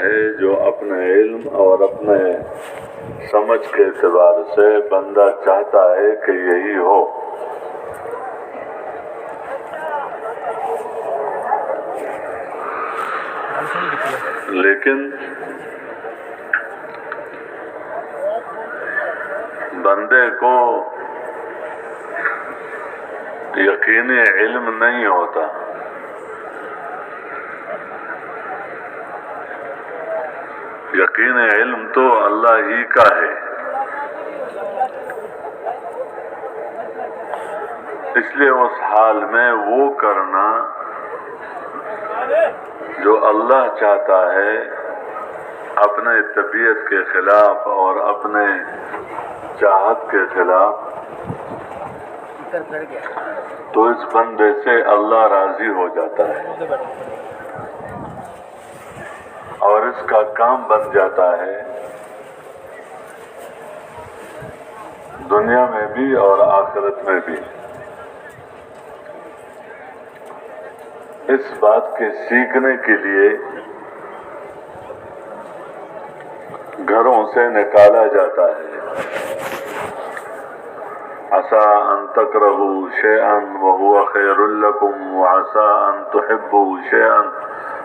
ہے جو اپنے علم اور اپنے سمجھ کے اعتبار سے بندہ چاہتا ہے کہ یہی ہو، لیکن بندے کو یقینی علم نہیں ہوتا۔ یقین علم تو اللہ ہی کا ہے، اس لیے اس حال میں وہ کرنا جو اللہ چاہتا ہے اپنے طبیعت کے خلاف اور اپنے چاہت کے خلاف، تو اس بندے سے اللہ راضی ہو جاتا ہے اور اس کا کام بن جاتا ہے دنیا میں بھی اور آخرت میں بھی۔ اس بات کے سیکھنے کے لیے گھروں سے نکالا جاتا ہے۔ عسى ان تكرهوا شيئا وهو خير لكم وعسى ان تحبوا شيئا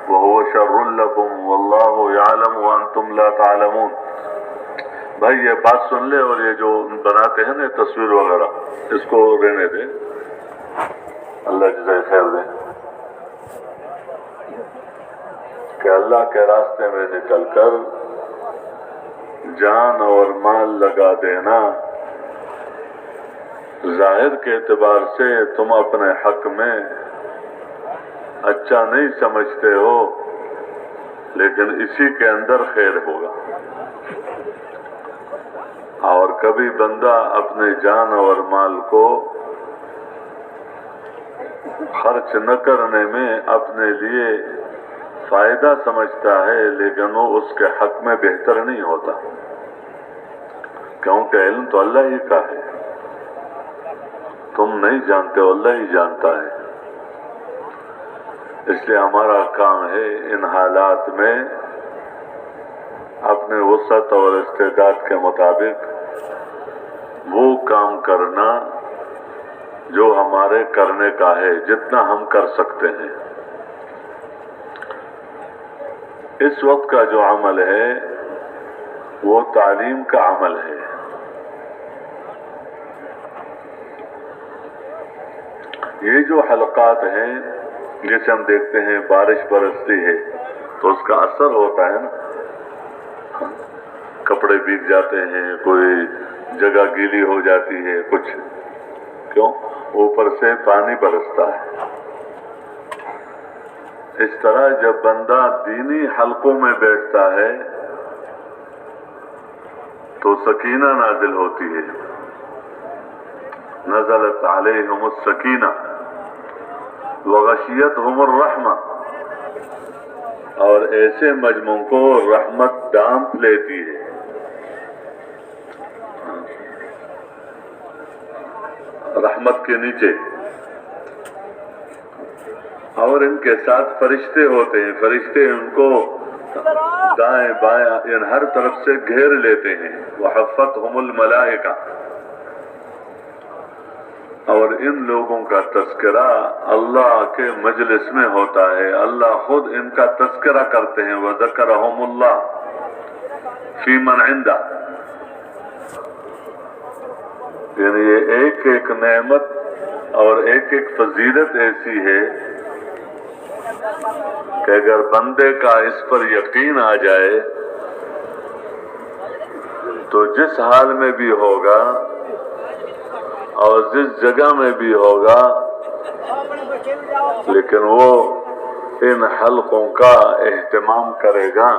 وهو شر لكم والله يعلم وانتم لا تعلمون۔ بھائی یہ بات سن لے، اور یہ جو بناتے ہیں نا تصویر وغیرہ، اس کو رہنے دے، اللہ جزائے خیر دے، کہ اللہ کے راستے میں نکل کر جان اور مال لگا دینا ظاہر کے اعتبار سے تم اپنے حق میں اچھا نہیں سمجھتے ہو، لیکن اسی کے اندر خیر ہوگا۔ اور کبھی بندہ اپنے جان اور مال کو خرچ نہ کرنے میں اپنے لیے فائدہ سمجھتا ہے، لیکن وہ اس کے حق میں بہتر نہیں ہوتا، کیونکہ علم تو اللہ ہی کا ہے، تم نہیں جانتے، اللہ ہی جانتا ہے۔ اس لیے ہمارا کام ہے ان حالات میں اپنے وسعت اور استعداد کے مطابق وہ کام کرنا جو ہمارے کرنے کا ہے، جتنا ہم کر سکتے ہیں۔ اس وقت کا جو عمل ہے وہ تعلیم کا عمل ہے۔ یہ جو حلقات ہیں، جیسے ہم دیکھتے ہیں بارش برستی ہے تو اس کا اثر ہوتا ہے نا، کپڑے بھیگ جاتے ہیں، کوئی جگہ گیلی ہو جاتی ہے، کچھ کیوں؟ اوپر سے پانی برستا ہے۔ اس طرح جب بندہ دینی حلقوں میں بیٹھتا ہے تو سکینہ نازل ہوتی ہے، نزلت علیہم السکینہ وغشیتہم الرحمہ، اور ایسے مجموع کو رحمت ڈانپ لیتی ہے۔ رحمت کے نیچے، اور ان کے ساتھ فرشتے ہوتے ہیں، فرشتے ان کو دائیں بائیں ان ہر طرف سے گھیر لیتے ہیں، وحفتہم الملائکہ، اور ان لوگوں کا تذکرہ اللہ کے مجلس میں ہوتا ہے، اللہ خود ان کا تذکرہ کرتے ہیں، وذکرہم اللہ فی من عندہ، یعنی یہ ایک ایک نعمت اور ایک ایک فضیلت ایسی ہے کہ اگر بندے کا اس پر یقین آ جائے تو جس حال میں بھی ہوگا اور جس جگہ میں بھی ہوگا، لیکن وہ ان حلقوں کا اہتمام کرے گا،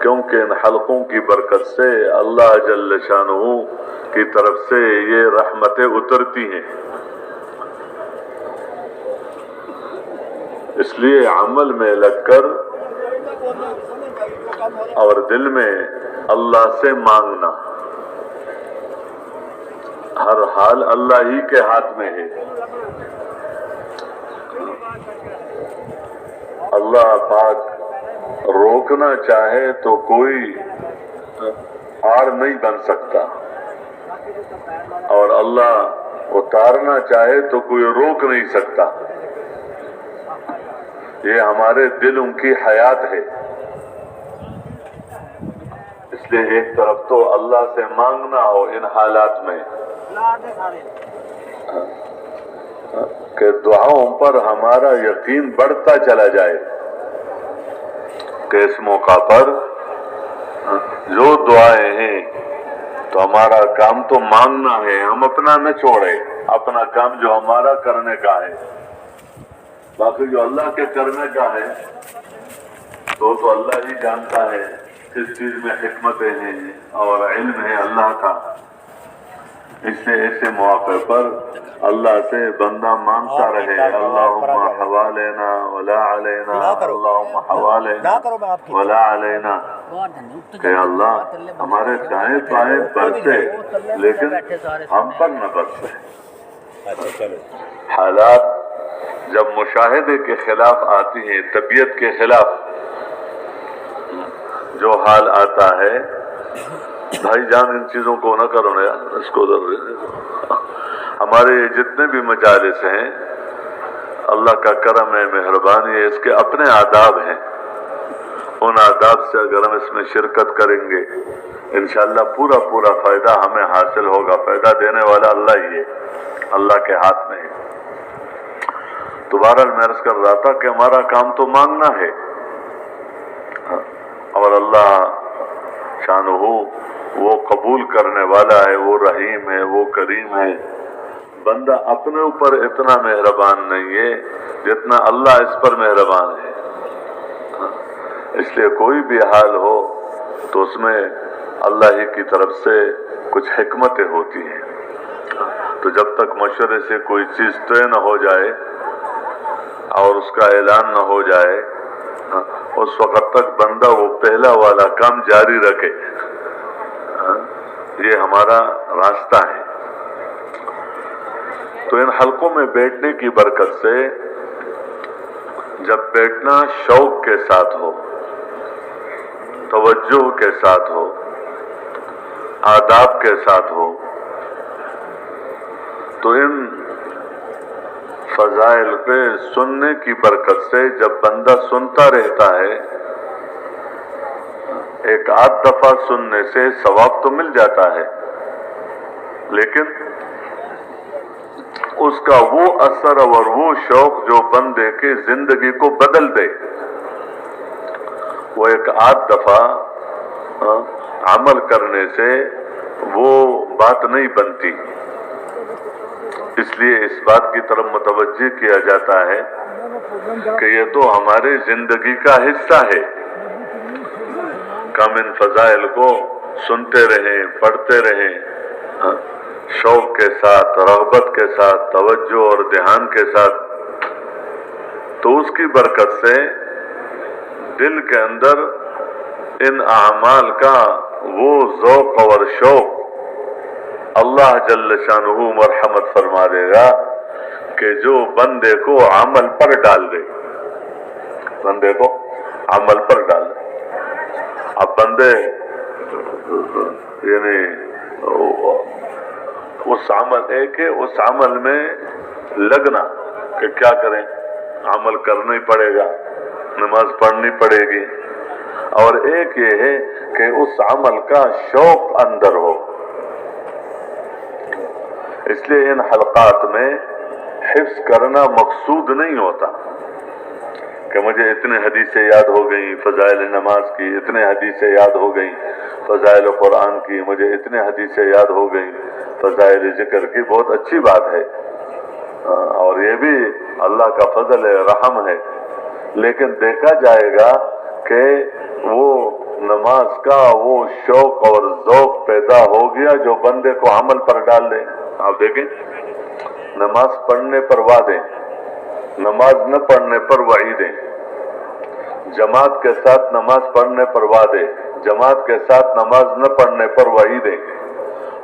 کیونکہ ان حلقوں کی برکت سے اللہ جل شانہ کی طرف سے یہ رحمتیں اترتی ہیں۔ اس لیے عمل میں لگ کر اور دل میں اللہ سے مانگنا، ہر حال اللہ ہی کے ہاتھ میں ہے۔ اللہ پاک روکنا چاہے تو کوئی آڑ نہیں بن سکتا، اور اللہ اتارنا چاہے تو کوئی روک نہیں سکتا۔ یہ ہمارے دلوں کی حیات ہے۔ اس لیے ایک طرف تو اللہ سے مانگنا ہو ان حالات میں کہ دعاؤں پر ہمارا یقین بڑھتا چلا جائے، کہ اس موقع پر جو دعائیں ہیں تو ہمارا کام تو مانگنا ہے، ہم اپنا نہ چھوڑے، اپنا کام جو ہمارا کرنے کا ہے، باقی جو اللہ کے کرنے کا ہے تو اللہ ہی جانتا ہے کس چیز میں حکمتیں ہیں اور علم ہے اللہ کا۔ اس لیے ایسے مواقع پر اللہ سے بندہ مانگتا رہے، اللہم حوالنا ولا علینا، اللہم حوالنا ولا علینا، کہ اللہ ہمارے دائیں بائیں برسے لیکن ہم پر نہ برسے۔ حالات جب مشاہدے کے خلاف آتی ہیں، طبیعت کے خلاف جو حال آتا ہے، بھائی جان ان چیزوں کو نہ کرو نا یار، اس کو ہمارے جتنے بھی مجالس ہیں اللہ کا کرم ہے، مہربانی ہے، اس کے اپنے آداب ہیں، ان آداب سے اگر ہم اس میں شرکت کریں گے انشاءاللہ پورا فائدہ ہمیں حاصل ہوگا۔ فائدہ دینے والا اللہ ہی ہے، اللہ کے ہاتھ میں ہے۔ تو بہرحال میں عرض کر رہا تھا کہ ہمارا کام تو مانگنا ہے، اور اللہ شانہ وہ قبول کرنے والا ہے، وہ رحیم ہے، وہ کریم ہے۔ بندہ اپنے اوپر اتنا مہربان نہیں ہے جتنا اللہ اس پر مہربان ہے۔ اس لیے کوئی بھی حال ہو تو اس میں اللہ ہی کی طرف سے کچھ حکمتیں ہوتی ہیں۔ تو جب تک مشورے سے کوئی چیز طے نہ ہو جائے اور اس کا اعلان نہ ہو جائے، اس وقت تک بندہ وہ پہلا والا کام جاری رکھے، یہ ہمارا راستہ ہے۔ تو ان حلقوں میں بیٹھنے کی برکت سے جب بیٹھنا شوق کے ساتھ ہو، توجہ کے ساتھ ہو، آداب کے ساتھ ہو، تو ان فضائل پہ سننے کی برکت سے جب بندہ سنتا رہتا ہے، ایک آدھ دفعہ سننے سے ثواب تو مل جاتا ہے، لیکن اس کا وہ اثر اور وہ شوق جو بندے کی زندگی کو بدل دے، وہ ایک آدھ دفعہ عمل کرنے سے وہ بات نہیں بنتی۔ اس لیے اس بات کی طرف متوجہ کیا جاتا ہے کہ یہ تو ہماری زندگی کا حصہ ہے، کم ان فضائل کو سنتے رہیں، پڑھتے رہیں، شوق کے ساتھ، رغبت کے ساتھ، توجہ اور دھیان کے ساتھ، تو اس کی برکت سے دل کے اندر ان اعمال کا وہ ذوق اور شوق اللہ جل شانہ مرحمت فرما دے گا کہ جو بندے کو عمل پر ڈال دے، بندے کو عمل پر ڈال دے۔ اب بندے یعنی اس عمل ایک ہے، اس عمل میں لگنا کہ کیا کریں، عمل کرنا ہی پڑے گا، نماز پڑھنی پڑے گی، اور ایک یہ ہے کہ اس عمل کا شوق اندر ہو۔ اس لیے ان حلقات میں حفظ کرنا مقصود نہیں ہوتا کہ مجھے اتنے حدیثیں یاد ہو گئیں فضائل نماز کی، اتنے حدیثیں یاد ہو گئیں فضائل قرآن کی، مجھے اتنے حدیثیں یاد ہو گئیں فضائل ذکر کی۔ بہت اچھی بات ہے اور یہ بھی اللہ کا فضل ہے، رحم ہے، لیکن دیکھا جائے گا کہ وہ نماز کا وہ شوق اور ذوق پیدا ہو گیا جو بندے کو عمل پر ڈال دے۔ آپ دیکھیں، نماز پڑھنے پر وعدیں، نماز نہ پڑھنے پر وعیدیں، جماعت کے ساتھ نماز پڑھنے پر وعدے، جماعت کے ساتھ نماز نہ پڑھنے پر وعیدیں،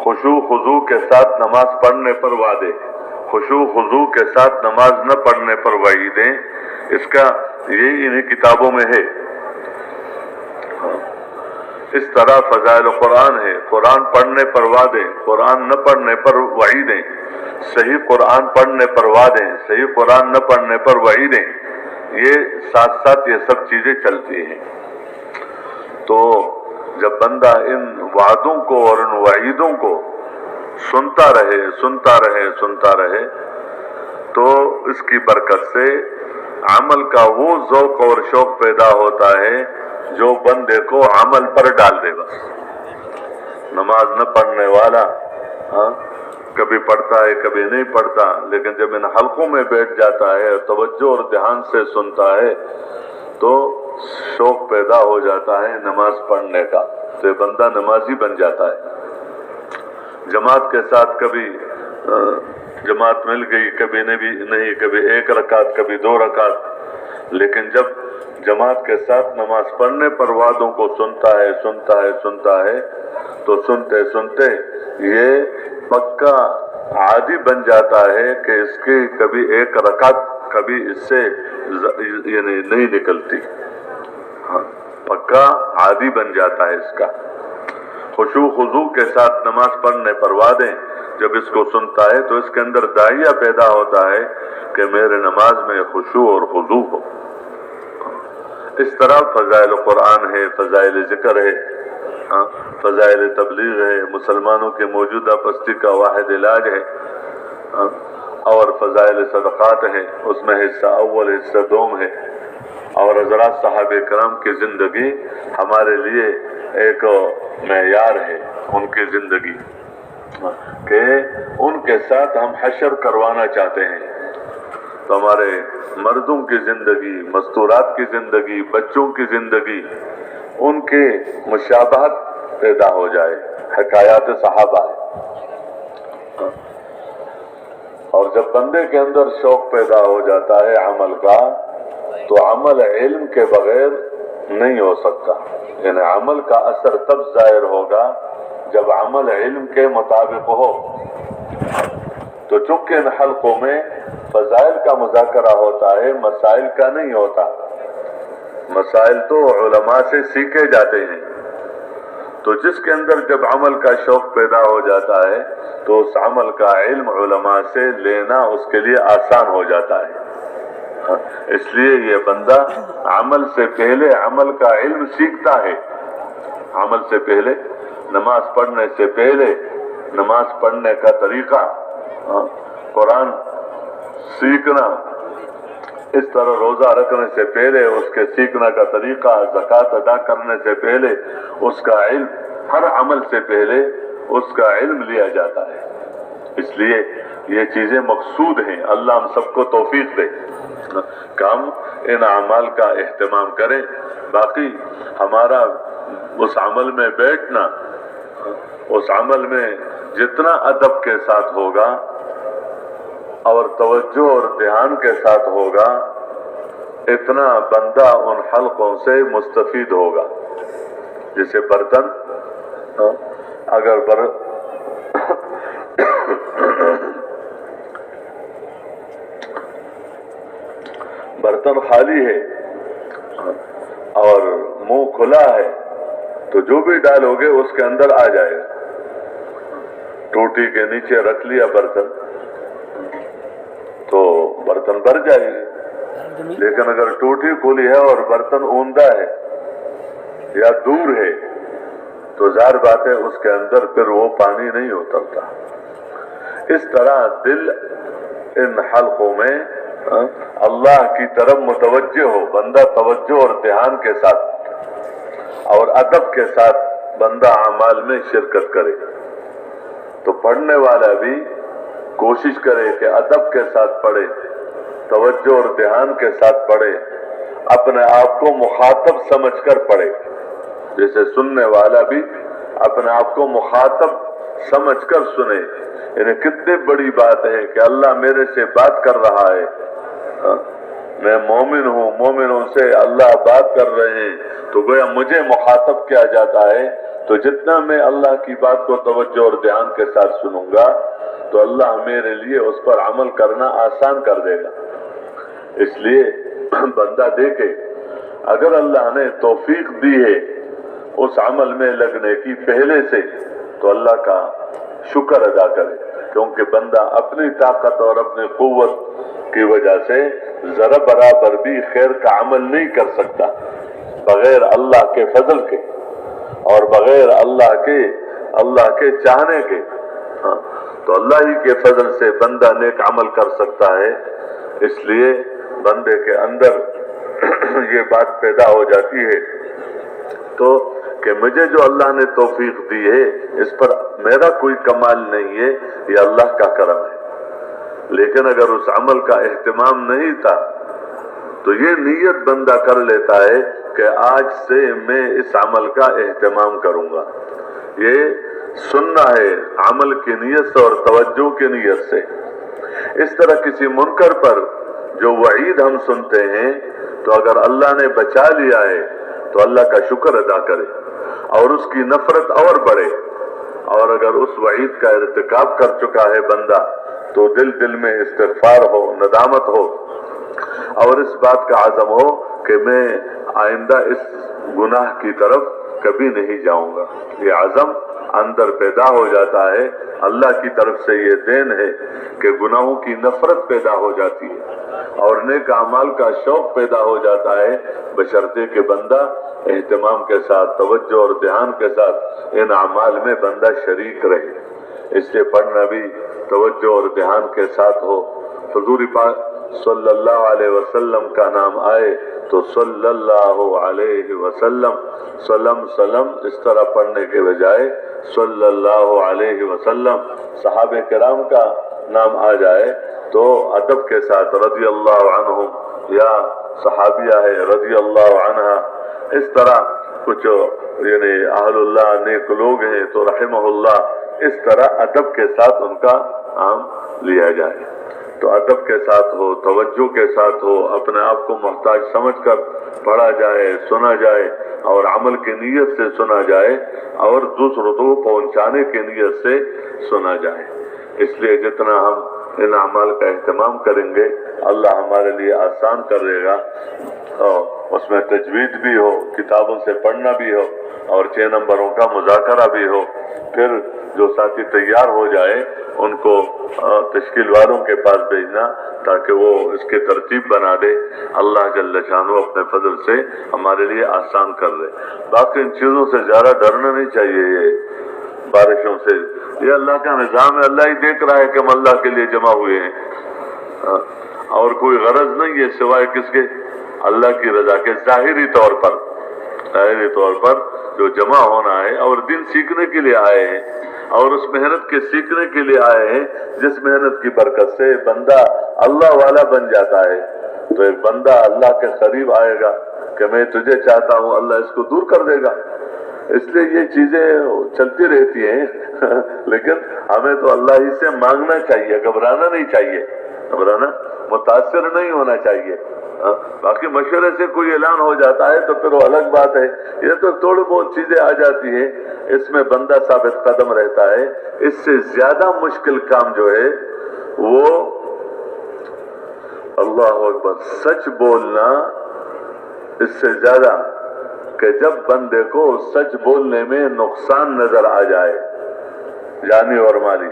خشوع خضوع کے ساتھ نماز پڑھنے پر وعدے، خشوع خضوع کے ساتھ نماز نہ پڑھنے پر وعیدیں۔ اس کا یہ انہیں کتابوں میں ہے اس طرح فضائل قرآن ہے، قرآن پڑھنے پر وعدے، قرآن نہ پڑھنے پر وعیدیں، صحیح قرآن پڑھنے پر وعدیں، صحیح قرآن نہ پڑھنے پر وعیدیں، یہ ساتھ ساتھ یہ سب چیزیں چلتی ہیں۔ تو جب بندہ ان وعدوں کو اور ان وعیدوں کو سنتا رہے تو اس کی برکت سے عمل کا وہ ذوق اور شوق پیدا ہوتا ہے جو بندے کو عمل پر ڈال دے۔ بس نماز نہ پڑھنے والا کبھی پڑھتا ہے کبھی نہیں پڑھتا، لیکن جب ان حلقوں میں بیٹھ جاتا ہے توجہ اور دھیان سے سنتا ہے تو شوق پیدا ہو جاتا ہے نماز پڑھنے کا، تو یہ بندہ نمازی بن جاتا ہے۔ جماعت کے ساتھ کبھی جماعت مل گئی، کبھی نہیں، کبھی ایک رکعت کبھی 2 رکعت، لیکن جب جماعت کے ساتھ نماز پڑھنے پر وعدوں کو سنتا ہے تو سنتے یہ پکا عادی بن جاتا ہے کہ اس کی کبھی ایک رکعت کبھی اس سے یعنی نہیں نکلتی، پکا عادی بن جاتا ہے اس کا۔ خشوع خضوع کے ساتھ نماز پڑھنے پر وعدے جب اس کو سنتا ہے تو اس کے اندر داعیہ پیدا ہوتا ہے کہ میرے نماز میں خشوع اور خضوع ہو۔ اس طرح فضائل قرآن ہے، فضائل ذکر ہے، فضائل تبلیغ ہے، مسلمانوں کے موجودہ پستی کا واحد علاج ہے، اور فضائل صدقات ہیں، اس میں حصہ اول حصہ دوم ہے۔ اور حضرات صحابہ کرام کی زندگی ہمارے لیے ایک معیار ہے، ان کی زندگی کہ ان کے ساتھ ہم حشر کروانا چاہتے ہیں، تو ہمارے مردوں کی زندگی، مستورات کی زندگی، بچوں کی زندگی، ان کے مشابہت پیدا ہو جائے، حکایات صحابہ ہے۔ اور جب بندے کے اندر شوق پیدا ہو جاتا ہے عمل کا تو عمل علم کے بغیر نہیں ہو سکتا، یعنی عمل کا اثر تب ظاہر ہوگا جب عمل علم کے مطابق ہو۔ تو چونکہ ان حلقوں میں فضائل کا مذاکرہ ہوتا ہے، مسائل کا نہیں ہوتا، مسائل تو علماء سے سیکھے جاتے ہیں، تو جس کے اندر جب عمل کا شوق پیدا ہو جاتا ہے تو اس عمل کا علم علماء سے لینا اس کے لیے آسان ہو جاتا ہے۔ اس لیے یہ بندہ عمل سے پہلے عمل کا علم سیکھتا ہے، عمل سے پہلے، نماز پڑھنے سے پہلے نماز پڑھنے کا طریقہ، قرآن سیکھنا، اس طرح روزہ رکھنے سے پہلے اس کے سیکھنے کا طریقہ، زکوٰۃ ادا کرنے سے پہلے اس کا علم، ہر عمل سے پہلے اس کا علم لیا جاتا ہے۔ اس لیے یہ چیزیں مقصود ہیں، اللہ ہم سب کو توفیق دے کہ ہم ان اعمال کا اہتمام کریں۔ باقی ہمارا اس عمل میں بیٹھنا، اس عمل میں جتنا ادب کے ساتھ ہوگا اور توجہ اور دھیان کے ساتھ ہوگا اتنا بندہ ان حلقوں سے مستفید ہوگا۔ جیسے برتن، اگر برتن خالی ہے اور منہ کھلا ہے تو جو بھی ڈالو گے اس کے اندر آ جائے گا۔ ٹوٹی کے نیچے رکھ لیا برتن تو برتن بھر جائے گی، لیکن اگر ٹوٹی کھلی ہے اور برتن اوندا ہے یا دور ہے تو ظاہر بات ہے اس کے اندر پھر وہ پانی نہیں اترتا۔ اس طرح دل ان حلقوں میں اللہ کی طرف متوجہ ہو، بندہ توجہ اور دھیان کے ساتھ اور ادب کے ساتھ بندہ اعمال میں شرکت کرے، تو پڑھنے والا بھی کوشش کرے کہ ادب کے ساتھ پڑھے، توجہ اور دھیان کے ساتھ پڑھے، اپنے آپ کو مخاطب سمجھ کر پڑھے۔ جیسے سننے والا بھی اپنے آپ کو مخاطب سمجھ کر سنے، یعنی کتنی بڑی بات ہے کہ اللہ میرے سے بات کر رہا ہے، میں مومن ہوں، مومنوں سے اللہ بات کر رہے ہیں، تو گویا مجھے مخاطب کیا جاتا ہے۔ تو جتنا میں اللہ کی بات کو توجہ اور دھیان کے ساتھ سنوں گا تو اللہ میرے لیے اس پر عمل کرنا آسان کر دے گا۔ اس لیے بندہ دیکھے، اگر اللہ نے توفیق دی ہے اس عمل میں لگنے کی پہلے سے تو اللہ کا شکر ادا کرے، کیونکہ بندہ اپنی طاقت اور اپنی قوت کی وجہ سے ذرا برابر بھی خیر کا عمل نہیں کر سکتا بغیر اللہ کے فضل کے اور بغیر اللہ کے چاہنے کے۔ تو اللہ ہی کے فضل سے بندہ نیک عمل کر سکتا ہے، اس لیے بندے کے اندر یہ بات پیدا ہو جاتی ہے تو کہ مجھے جو اللہ نے توفیق دی ہے اس پر میرا کوئی کمال نہیں ہے، یہ اللہ کا کرم ہے۔ لیکن اگر اس عمل کا اہتمام نہیں تھا تو یہ نیت بندہ کر لیتا ہے کہ آج سے میں اس عمل کا اہتمام کروں گا۔ یہ سننا ہے عمل کی نیت سے اور توجہ کی نیت سے۔ اس طرح کسی منکر پر جو وعید ہم سنتے ہیں تو اگر اللہ نے بچا لیا ہے تو اللہ کا شکر ادا کرے اور اس کی نفرت اور بڑھے، اور اگر اس وعید کا ارتکاب کر چکا ہے بندہ تو دل میں استغفار ہو، ندامت ہو اور اس بات کا عزم ہو کہ میں آئندہ اس گناہ کی طرف کبھی نہیں جاؤں گا۔ یہ عزم اندر پیدا ہو جاتا ہے، اللہ کی طرف سے یہ دین ہے کہ گناہوں کی نفرت پیدا ہو جاتی ہے اور نیک اعمال کا شوق پیدا ہو جاتا ہے، بشرطے کہ بندہ اہتمام کے ساتھ، توجہ اور دھیان کے ساتھ ان اعمال میں بندہ شریک رہے۔ اس لیے پڑھنا بھی توجہ اور دھیان کے ساتھ ہو۔ حضور پاک صلی اللہ علیہ وسلم کا نام آئے تو صلی اللہ علیہ وسلم، سلم اس طرح پڑھنے کے بجائے صلی اللہ علیہ وسلم۔ صحابہ کرام کا نام آ جائے تو ادب کے ساتھ رضی اللہ عنہم، یا صحابیہ ہے رضی اللہ عنہا، اس طرح کچھ یعنی اہل اللہ نیک لوگ ہیں تو رحمہ اللہ، اس طرح ادب کے ساتھ ان کا نام لیا جائے۔ تو ادب کے ساتھ ہو، توجہ کے ساتھ ہو، اپنے آپ کو محتاج سمجھ کر پڑھا جائے، سنا جائے اور عمل کی نیت سے سنا جائے اور دوسروں کو پہنچانے کی نیت سے سنا جائے۔ اس لیے جتنا ہم ان اعمال کا اہتمام کریں گے اللہ ہمارے لیے آسان کر دے گا، اور اس میں تجوید بھی ہو، کتابوں سے پڑھنا بھی ہو اور 6 نمبروں کا مذاکرہ بھی ہو۔ پھر جو ساتھی تیار ہو جائے ان کو تشکیل والوں کے پاس بھیجنا تاکہ وہ اس کی ترتیب بنا دے۔ اللہ جل شانہ اپنے فضل سے ہمارے لیے آسان کر دے۔ باقی ان چیزوں سے زیادہ ڈرنا نہیں چاہیے، یہ بارشوں سے، یہ اللہ کا نظام ہے، اللہ ہی دیکھ رہا ہے کہ ہم اللہ کے لیے جمع ہوئے ہیں اور کوئی غرض نہیں ہے سوائے کس کے؟ اللہ کی رضا کے۔ ظاہری طور پر جو جمع ہونا ہے اور دین سیکھنے کے لیے آئے ہیں اور اس محنت کے سیکھنے کے لیے آئے ہیں جس محنت کی برکت سے بندہ اللہ والا بن جاتا ہے، تو ایک بندہ اللہ کے قریب آئے گا کہ میں تجھے چاہتا ہوں، اللہ اس کو دور کر دے گا۔ اس لیے یہ چیزیں چلتی رہتی ہیں لیکن ہمیں تو اللہ ہی سے مانگنا چاہیے، گھبرانا نہیں چاہیے، متاثر نہیں ہونا چاہیے۔ باقی مشورے سے کوئی اعلان ہو جاتا ہے تو پھر وہ الگ بات ہے، یہ تو تھوڑی بہت چیزیں آ جاتی ہیں، اس میں بندہ ثابت قدم رہتا ہے۔ اس سے زیادہ مشکل کام جو ہے وہ اللہ اکبر سچ بولنا، اس سے زیادہ کہ جب بندے کو سچ بولنے میں نقصان نظر آ جائے جانی اور مالی،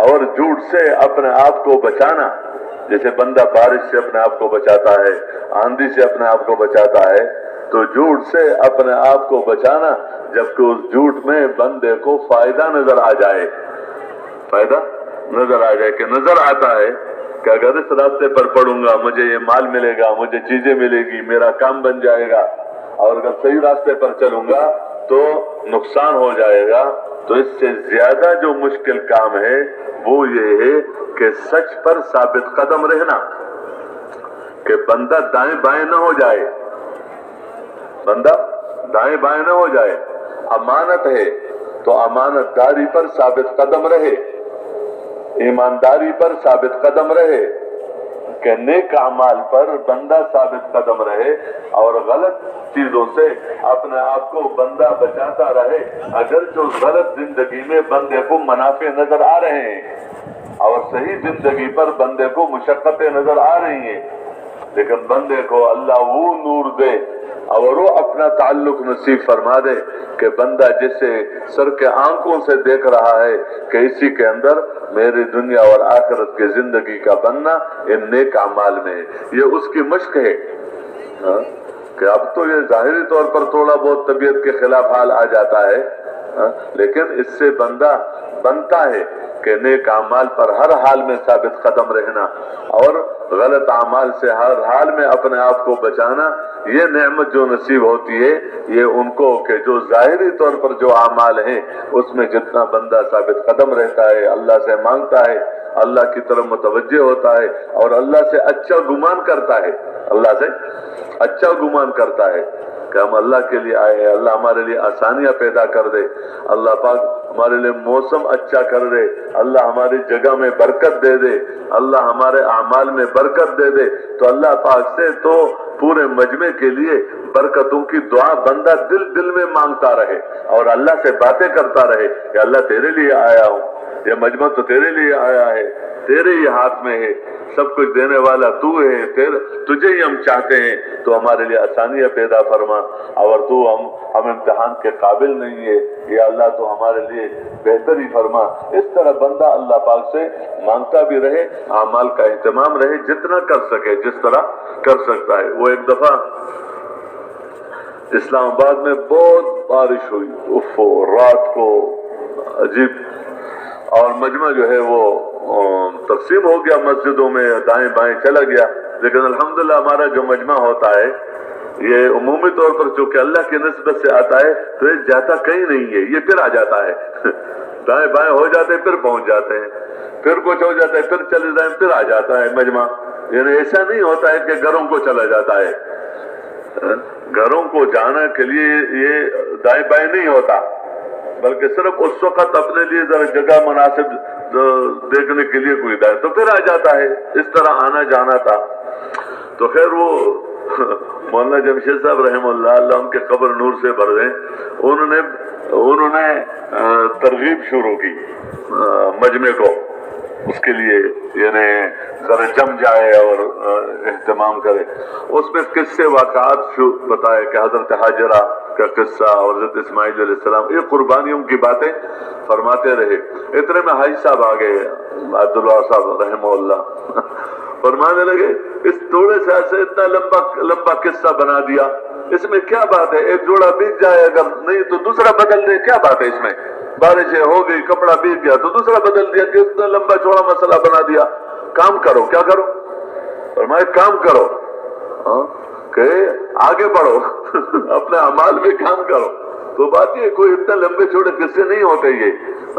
اور جھوٹ سے اپنے آپ کو بچانا، جیسے بندہ بارش سے اپنے آپ کو بچاتا ہے، آندھی سے اپنے آپ کو بچاتا ہے، تو جھوٹ سے اپنے آپ کو بچانا جبکہ اس جھوٹ میں بندے کو فائدہ نظر آ جائے کہ نظر آتا ہے کہ اگر اس راستے پر پڑوں گا مجھے یہ مال ملے گا، مجھے چیزیں ملے گی، میرا کام بن جائے گا، اور اگر صحیح راستے پر چلوں گا تو نقصان ہو جائے گا۔ تو اس سے زیادہ جو مشکل کام ہے وہ یہ ہے کہ سچ پر ثابت قدم رہنا، کہ بندہ دائیں بائیں نہ ہو جائے، امانت ہے تو امانت داری پر ثابت قدم رہے، ایمانداری پر ثابت قدم رہے، کہ نیک اعمال پر بندہ ثابت قدم رہے اور غلط چیزوں سے اپنے آپ کو بندہ بچاتا رہے، اگر جو غلط زندگی میں بندے کو منافع نظر آ رہے ہیں اور صحیح زندگی پر بندے کو مشقتیں نظر آ رہی ہیں، لیکن بندے کو اللہ وہ نور دے، اور وہ اپنا تعلق نصیب فرما دے کہ بندہ جسے سر کے آنکھوں سے دیکھ رہا ہے کہ اسی کے اندر میری دنیا اور آخرت کی زندگی کا بننا ان نیک اعمال میں ہے، یہ اس کی مشق ہے کہ اب تو یہ ظاہری طور پر تھوڑا بہت طبیعت کے خلاف حال آ جاتا ہے، لیکن اس سے بندہ بنتا ہے کہ نیک اعمال پر ہر حال میں ثابت قدم رہنا اور غلط اعمال سے ہر حال میں اپنے آپ کو بچانا، یہ نعمت جو نصیب ہوتی ہے یہ ان کو کہ جو ظاہری طور پر جو اعمال ہیں اس میں جتنا بندہ ثابت قدم رہتا ہے، اللہ سے مانگتا ہے، اللہ کی طرف متوجہ ہوتا ہے اور اللہ سے اچھا گمان کرتا ہے، اللہ سے اچھا گمان کرتا ہے کہ ہم اللہ کے لیے آئے ہیں، اللہ ہمارے لیے آسانیاں پیدا کر دے، اللہ پاک ہمارے لیے موسم اچھا کر دے، اللہ ہماری جگہ میں برکت دے دے، اللہ ہمارے اعمال میں برکت دے دے، تو اللہ پاک سے تو پورے مجمع کے لیے برکتوں کی دعا بندہ دل دل میں مانگتا رہے اور اللہ سے باتیں کرتا رہے کہ اللہ تیرے لیے آیا ہوں، یہ مجمع تو تیرے لیے آیا ہے، تیرے ہی ہاتھ میں ہے، سب کچھ دینے والا تو ہے، تجھے ہی ہم چاہتے ہیں، تو ہمارے لیے آسانیاں پیدا فرما، اور تو ہم امتحان کے قابل نہیں ہے، یا اللہ تو ہمارے لیے بہتر ہی فرما۔ اس طرح بندہ اللہ پاک سے مانگتا بھی رہے، اعمال کا اہتمام رہے، جتنا کر سکے جس طرح کر سکتا ہے۔ وہ ایک دفعہ اسلام آباد میں بہت بارش ہوئی، رات کو عجیب، اور مجمع جو ہے وہ تقسیم ہو گیا، مسجدوں میں دائیں بائیں چلا گیا، لیکن الحمدللہ ہمارا جو مجمع ہوتا ہے یہ عمومی طور پر چونکہ اللہ کی نسبت سے آتا ہے تو یہ جاتا کہیں نہیں ہے، یہ پھر آ جاتا ہے دائیں بائیں ہو جاتے ہیں پھر پہنچ جاتے ہیں، پھر کچھ ہو جاتا ہے پھر چلے جائیں پھر آ جاتا ہے مجمع، یعنی ایسا نہیں ہوتا ہے کہ گھروں کو چلا جاتا ہے، گھروں کو جانا کے لیے یہ دائیں بائیں نہیں ہوتا، بلکہ صرف اس وقت اپنے لیے ذرا جگہ مناسب دیکھنے کے لیے کوئی دائیں تو پھر آ جاتا ہے، اس طرح آنا جانا تھا۔ تو خیر وہ مولانا جمشید صاحب رحمہ اللہ، اللہ ان کے قبر نور سے بھر دیں، انہوں نے ترغیب شروع کی مجمع کو، اس کے لیے یعنی ذرا جم جائے اور اہتمام کرے۔ اس میں قصے واقعات بتائے کہ حضرت حاجرہ کا قصہ اور حضرت اسماعیل علیہ السلام، یہ قربانیوں کی باتیں فرماتے رہے۔ اتنے میں حاجی صاحب آ گئے، عبداللہ صاحب رحمہ اللہ، فرمانے لگے اس تھوڑے سے ایسے اتنا لمبا قصہ بنا دیا، اس میں کیا بات ہے، ایک جوڑا بیت جائے اگر نہیں تو دوسرا بدل دے، کیا بات ہے اس میں، بارشیں ہو گئی کپڑا بیت گیا تو دوسرا بدل دیا، کہ اتنا لمبا چوڑا مسئلہ بنا دیا، کام کرو، کیا کرو، فرمائے کام کرو، کہ آگے بڑھو اپنے اعمال میں کام کرو، تو بات یہ کوئی اتنا لمبے چوڑے قصے نہیں ہوتے، یہ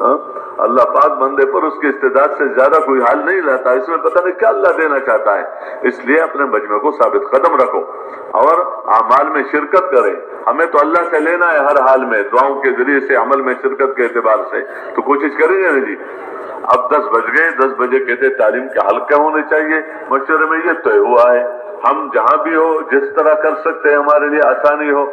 اللہ پاک بندے پر اس کی استعداد سے زیادہ کوئی حال نہیں لاتا، اس میں پتہ نہیں کیا اللہ دینا چاہتا ہے، اس لیے اپنے مجمع کو ثابت قدم رکھو اور اعمال میں شرکت کریں۔ ہمیں تو اللہ سے لینا ہے ہر حال میں، دعاؤں کے ذریعے سے، عمل میں شرکت کے اعتبار سے، تو کوشش کریں گے نا جی۔ اب 10 بج گئے، 10 بجے کہتے تعلیم کے حلقے ہونے چاہیے، مشورے میں یہ طے ہوا ہے، ہم جہاں بھی ہو جس طرح کر سکتے ہیں ہمارے لیے آسانی ہو